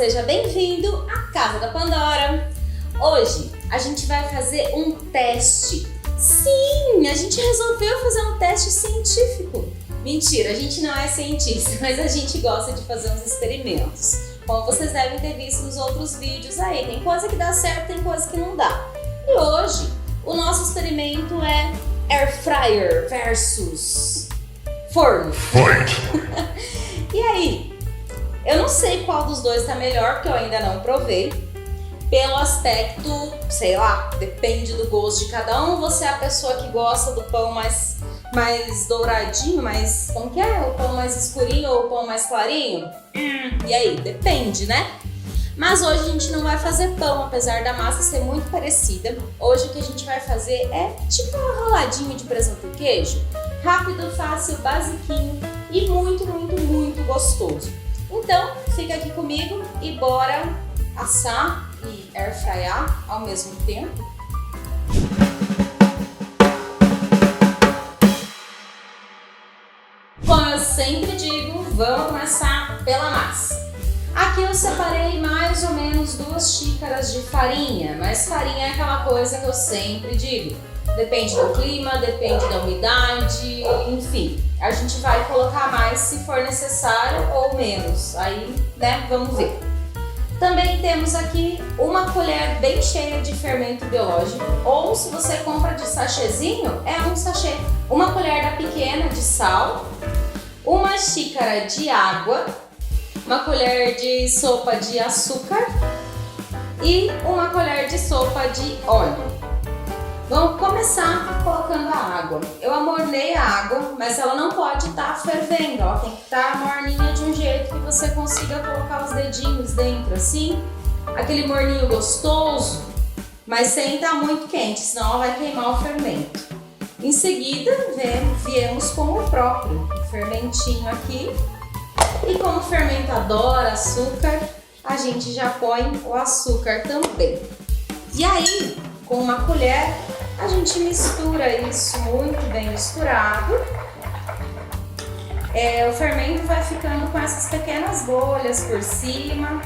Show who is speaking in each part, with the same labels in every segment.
Speaker 1: seja bem-vindo à Casa da Pandora! Hoje a gente vai fazer um teste. Sim, a gente resolveu fazer um teste científico. Mentira, a gente não é cientista, mas a gente gosta de fazer uns experimentos. Como vocês devem ter visto nos outros vídeos aí, tem coisa que dá certo, tem coisa que não dá. E hoje o nosso experimento é Air Fryer versus forno. E aí? Eu não sei qual dos dois tá melhor, porque eu ainda não provei. Pelo aspecto, sei lá, depende do gosto de cada um. Você é a pessoa que gosta do pão mais douradinho, mais, como que é? O pão mais escurinho ou o pão mais clarinho? E aí? Depende, né? Mas hoje a gente não vai fazer pão, apesar da massa ser muito parecida. Hoje o que a gente vai fazer é tipo um enroladinho de presunto e queijo. Rápido, fácil, basiquinho e muito, muito, muito gostoso. Então, fica aqui comigo e bora assar e airfryar ao mesmo tempo. Como eu sempre digo, vamos começar pela massa. Aqui eu separei mais ou menos 2 xícaras de farinha, mas farinha é aquela coisa que eu sempre digo. Depende do clima, depende da umidade, enfim. A gente vai colocar mais se for necessário ou menos, aí, né, vamos ver. Também temos aqui uma colher bem cheia de fermento biológico, ou se você compra de sachêzinho, é um sachê. Uma colher pequena de sal, uma xícara de água, uma colher de sopa de açúcar e uma colher de sopa de óleo. Vamos começar colocando a água. Eu amornei a água, mas ela não pode estar fervendo, ela tem que estar morninha de um jeito que você consiga colocar os dedinhos dentro, assim. Aquele morninho gostoso, mas sem estar muito quente, senão ela vai queimar o fermento. Em seguida, viemos com o próprio fermentinho aqui. E como o fermento adora açúcar, a gente já põe o açúcar também. E aí, com uma colher, a gente mistura isso muito bem misturado. O fermento vai ficando com essas pequenas bolhas por cima.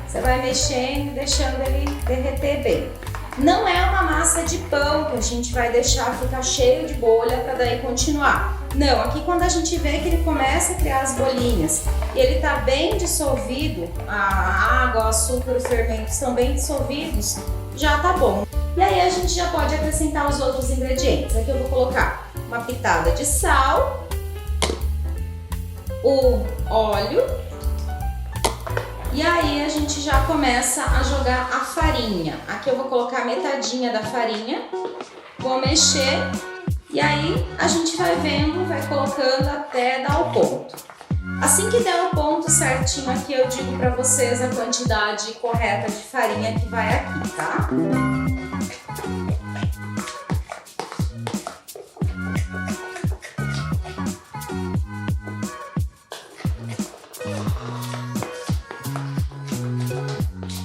Speaker 1: Você vai mexendo e deixando ele derreter bem. Não é uma massa de pão que a gente vai deixar ficar cheio de bolha para daí continuar. Não, aqui quando a gente vê que ele começa a criar as bolinhas e ele está bem dissolvido, a água, o açúcar e o fermento estão bem dissolvidos, já tá bom. E aí a gente já pode acrescentar os outros ingredientes. Aqui eu vou colocar uma pitada de sal, o óleo, e aí a gente já começa a jogar a farinha. Aqui eu vou colocar metadinha da farinha, vou mexer e aí a gente vai vendo, vai colocando até dar o ponto. Assim que der o ponto certinho aqui, eu digo para vocês a quantidade correta de farinha que vai aqui, tá?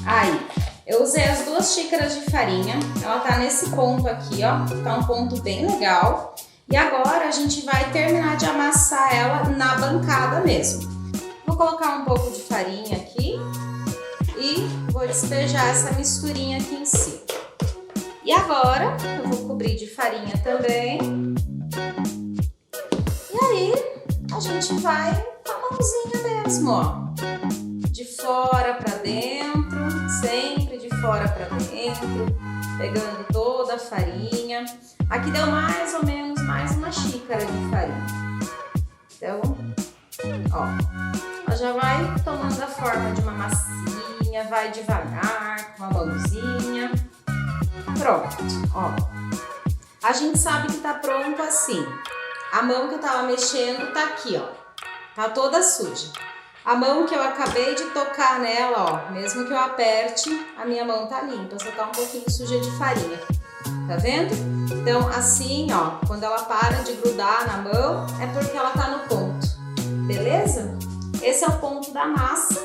Speaker 1: Aí, eu usei as 2 xícaras de farinha, ela tá nesse ponto aqui, ó, tá um ponto bem legal. E agora a gente vai terminar de amassar ela na bancada mesmo. Vou colocar um pouco de farinha aqui e vou despejar essa misturinha aqui em cima. E agora eu vou cobrir de farinha também. E aí a gente vai com a mãozinha mesmo, ó. De fora para dentro, sempre de fora para dentro, pegando toda a farinha. Aqui deu mais ou menos mais uma xícara de farinha. Então, ó, ela já vai tomando a forma de uma massinha, vai devagar com a mãozinha. Pronto, ó. A gente sabe que tá pronto assim. A mão que eu tava mexendo tá aqui, ó. Tá toda suja. A mão que eu acabei de tocar nela, ó, mesmo que eu aperte, a minha mão tá limpa, só tá um pouquinho suja de farinha. Tá vendo? Então, assim, ó, quando ela para de grudar na mão, é porque ela tá no ponto. Beleza? Esse é o ponto da massa.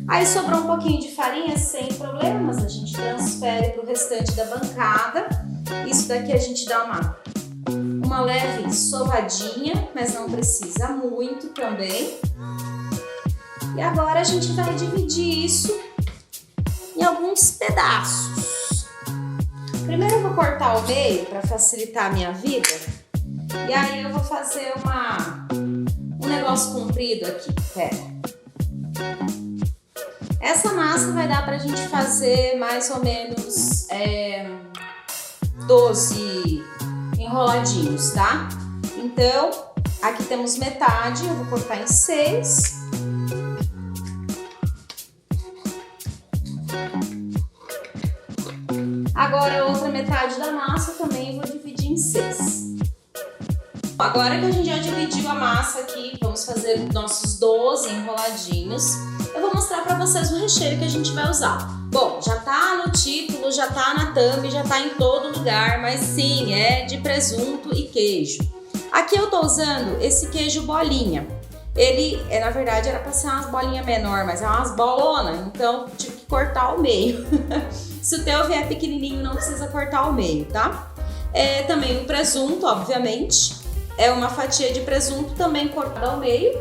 Speaker 1: Aí sobrou um pouquinho de farinha, sem problemas, a gente transfere pro restante da bancada. Isso daqui a gente dá uma leve sovadinha, mas não precisa muito também. E agora a gente vai dividir isso alguns pedaços. Primeiro eu vou cortar ao meio para facilitar a minha vida. E aí eu vou fazer um negócio comprido aqui, pera. Essa massa vai dar pra gente fazer mais ou menos 12 enroladinhos, tá? Então, aqui temos metade, eu vou cortar em 6. Agora a outra metade da massa também eu vou dividir em 6. Agora que a gente já dividiu a massa aqui, vamos fazer nossos 12 enroladinhos. Eu vou mostrar pra vocês o recheio que a gente vai usar. Bom, já tá no título, já tá na thumb, já tá em todo lugar, mas sim, é de presunto e queijo. Aqui eu tô usando esse queijo bolinha. Ele, na verdade, era pra ser umas bolinhas menor, mas é umas bolonas, então tive que cortar ao meio. Se o teu vier pequenininho, não precisa cortar ao meio, tá? Também o presunto, obviamente. É uma fatia de presunto também cortada ao meio.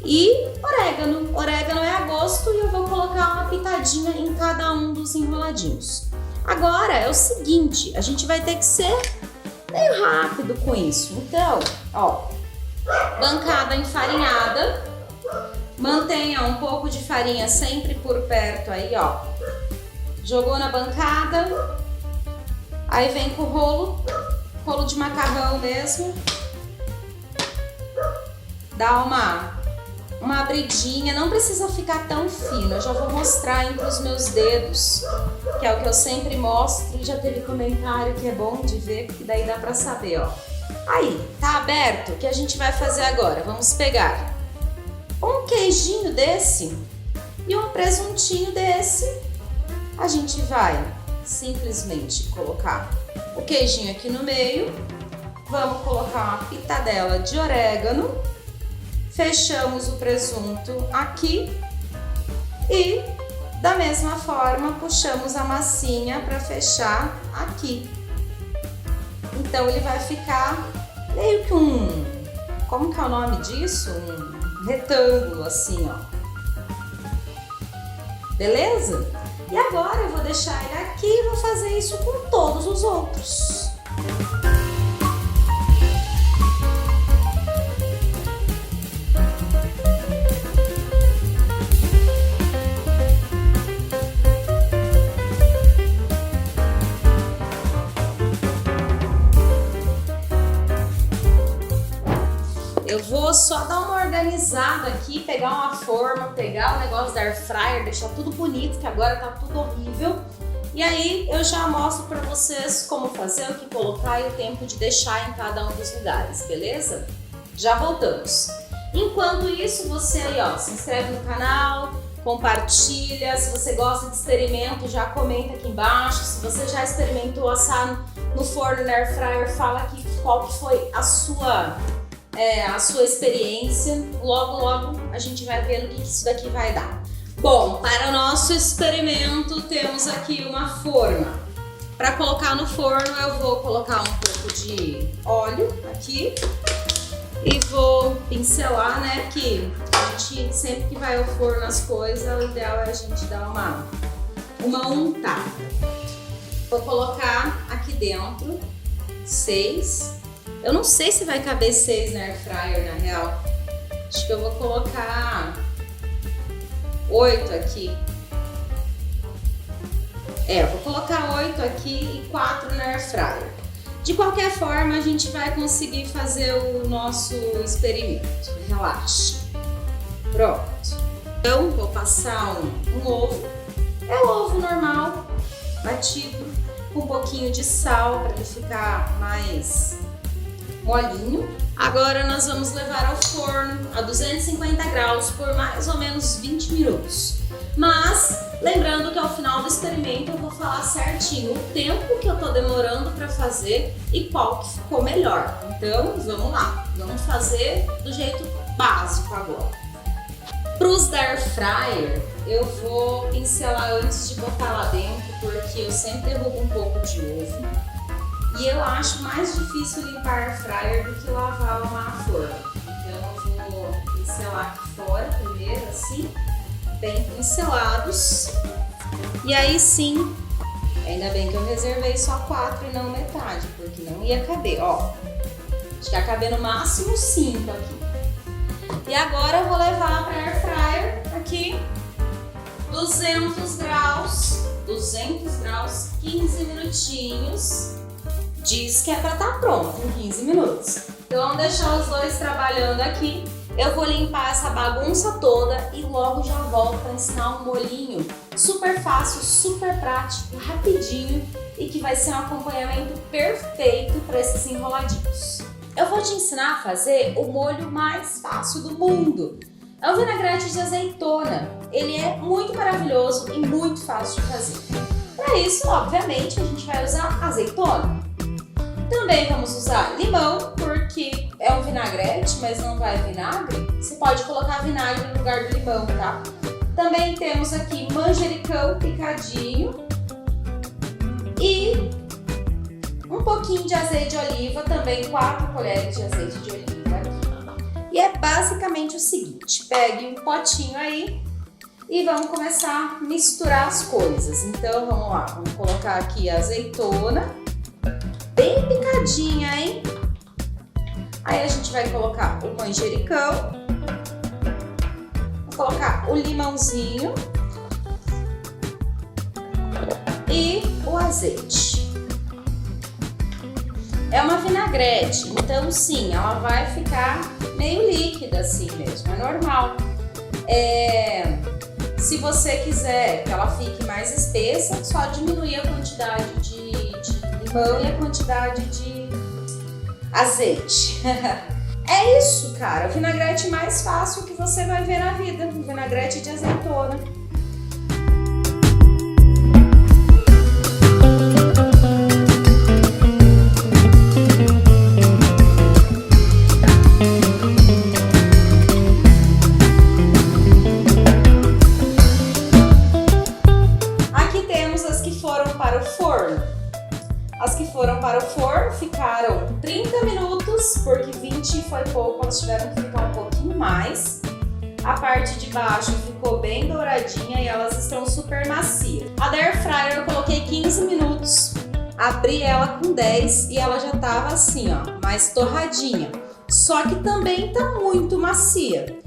Speaker 1: E orégano. Orégano é a gosto e eu vou colocar uma pitadinha em cada um dos enroladinhos. Agora é o seguinte, a gente vai ter que ser meio rápido com isso. Então, ó, bancada enfarinhada. Mantenha um pouco de farinha sempre por perto aí, ó. Jogou na bancada. Aí vem com o rolo de macarrão mesmo. Dá uma abridinha, não precisa ficar tão fino. Eu já vou mostrar entre os meus dedos, que é o que eu sempre mostro. Já teve comentário que é bom de ver, porque daí dá pra saber, ó. Aí, tá aberto? O que a gente vai fazer agora? Vamos pegar um queijinho desse e um presuntinho desse. A gente vai simplesmente colocar o queijinho aqui no meio. Vamos colocar uma pitadela de orégano. Fechamos o presunto aqui e da mesma forma puxamos a massinha para fechar aqui. Então ele vai ficar meio que como que é o nome disso? Um retângulo assim, ó. Beleza? E agora eu vou deixar ele aqui e vou fazer isso com todos os outros. Eu vou só dar uma organizada aqui, pegar uma forma, pegar o negócio da air fryer, deixar tudo bonito, que agora tá tudo horrível. E aí eu já mostro pra vocês como fazer, o que colocar e o tempo de deixar em cada um dos lugares, beleza? Já voltamos. Enquanto isso, você aí, ó, se inscreve no canal, compartilha. Se você gosta de experimento, já comenta aqui embaixo. Se você já experimentou assar no forno na air fryer, fala aqui qual que foi a sua experiência. Logo a gente vai ver no que isso daqui vai dar. Bom, para o nosso experimento temos aqui uma forma. Para colocar no forno eu vou colocar um pouco de óleo aqui e vou pincelar, né, que a gente sempre que vai ao forno as coisas, o ideal é a gente dar uma untada. Vou colocar aqui dentro 6. Eu não sei se vai caber 6 na air fryer, na real. Acho que eu vou colocar 8 aqui. Eu vou colocar 8 aqui e 4 na air fryer. De qualquer forma, a gente vai conseguir fazer o nosso experimento. Relaxa. Pronto. Então, vou passar um ovo. É o ovo normal, batido, com um pouquinho de sal para ele ficar mais molinho. Agora nós vamos levar ao forno a 250 graus por mais ou menos 20 minutos. Mas, lembrando que ao final do experimento eu vou falar certinho o tempo que eu tô demorando para fazer e qual que ficou melhor. Então, vamos lá. Vamos fazer do jeito básico agora. Para os da air fryer, eu vou pincelar antes de botar lá dentro, porque eu sempre derrubo um pouco de ovo. E eu acho mais difícil limpar a air fryer do que lavar uma forma. Então eu vou pincelar aqui fora primeiro, assim, bem pincelados. E aí sim, ainda bem que eu reservei só 4 e não metade, porque não ia caber, ó. Acho que ia caber no máximo 5 aqui. E agora eu vou levar para air fryer aqui, 200 graus, 15 minutinhos. Diz que é para estar pronto em 15 minutos. Então vamos deixar os dois trabalhando aqui. Eu vou limpar essa bagunça toda e logo já volto para ensinar um molhinho super fácil, super prático, rapidinho e que vai ser um acompanhamento perfeito para esses enroladinhos. Eu vou te ensinar a fazer o molho mais fácil do mundo. É o vinagrete de azeitona. Ele é muito maravilhoso e muito fácil de fazer. Para isso, obviamente, a gente vai usar azeitona. Também vamos usar limão, porque é um vinagrete, mas não vai vinagre. Você pode colocar vinagre no lugar do limão, tá? Também temos aqui manjericão picadinho e um pouquinho de azeite de oliva, também 4 colheres de azeite de oliva aqui. E é basicamente o seguinte, pegue um potinho aí e vamos começar a misturar as coisas. Então vamos lá, vamos colocar aqui a azeitona, bem picadinha, hein? Aí a gente vai colocar o manjericão, vou colocar o limãozinho e o azeite. É uma vinagrete, então sim, ela vai ficar meio líquida assim mesmo, é normal. Se você quiser que ela fique mais espessa, só diminuir a quantidade de limão e a quantidade de azeite. É isso, cara, o vinagrete mais fácil que você vai ver na vida, o vinagrete de azeitona. As que foram para o forno ficaram 30 minutos, porque 20 foi pouco, elas tiveram que ficar um pouquinho mais. A parte de baixo ficou bem douradinha e elas estão super macias. A da air fryer eu coloquei 15 minutos, abri ela com 10 e ela já tava assim, ó, mais torradinha. Só que também tá muito macia.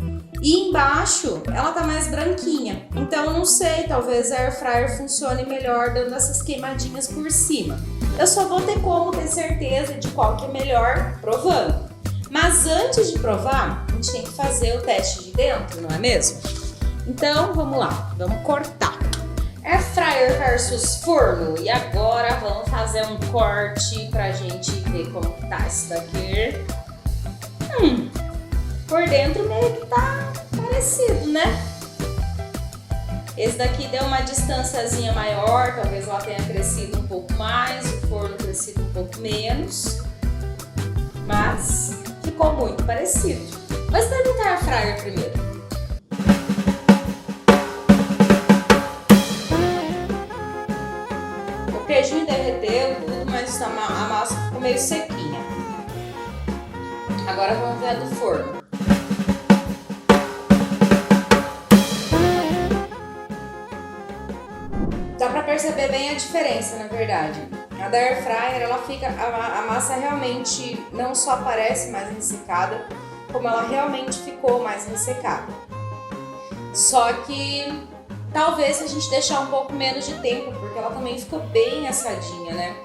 Speaker 1: E embaixo ela tá mais branquinha. Então não sei, talvez a air fryer funcione melhor dando essas queimadinhas por cima. Eu só vou ter como ter certeza de qual que é melhor provando. Mas antes de provar, a gente tem que fazer o teste de dentro, não é mesmo? Então vamos lá, vamos cortar. Air fryer versus forno. E agora vamos fazer um corte pra gente ver como tá isso daqui. Por dentro meio que tá parecido, né? Esse daqui deu uma distânciazinha maior, talvez ela tenha crescido um pouco mais, o forno crescido um pouco menos, mas ficou muito parecido. Mas experimentar a air fryer primeiro. O queijinho derreteu tudo, mas a massa ficou meio sequinha. Agora vamos ver a do forno. Dá pra perceber bem a diferença, na verdade. A da air fryer, ela fica, a massa realmente não só parece mais ressecada, como ela realmente ficou mais ressecada. Só que talvez se a gente deixar um pouco menos de tempo, porque ela também ficou bem assadinha, né?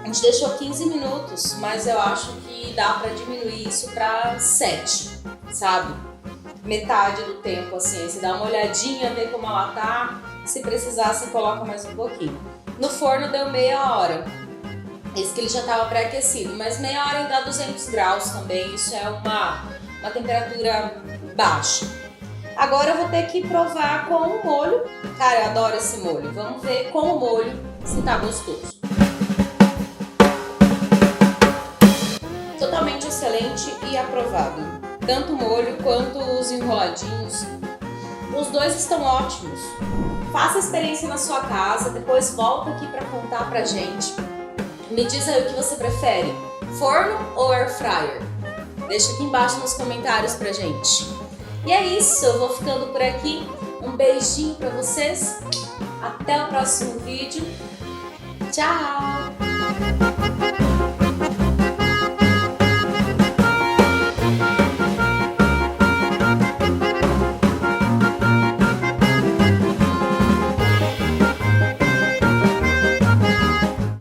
Speaker 1: A gente deixou 15 minutos, mas eu acho que dá pra diminuir isso pra 7, sabe? Metade do tempo, assim. Você dá uma olhadinha, vê como ela tá. Se precisar, você coloca mais um pouquinho. No forno deu meia hora. Esse que ele já estava pré-aquecido, mas meia hora ainda dá 200 graus também. Isso é uma temperatura baixa. Agora eu vou ter que provar com o molho. Cara, eu adoro esse molho. Vamos ver com o molho se tá gostoso. Totalmente excelente e aprovado. Tanto o molho quanto os enroladinhos. Os dois estão ótimos. Faça a experiência na sua casa, depois volta aqui para contar pra gente. Me diz aí o que você prefere, forno ou air fryer? Deixa aqui embaixo nos comentários pra gente. E é isso, eu vou ficando por aqui. Um beijinho para vocês. Até o próximo vídeo. Tchau!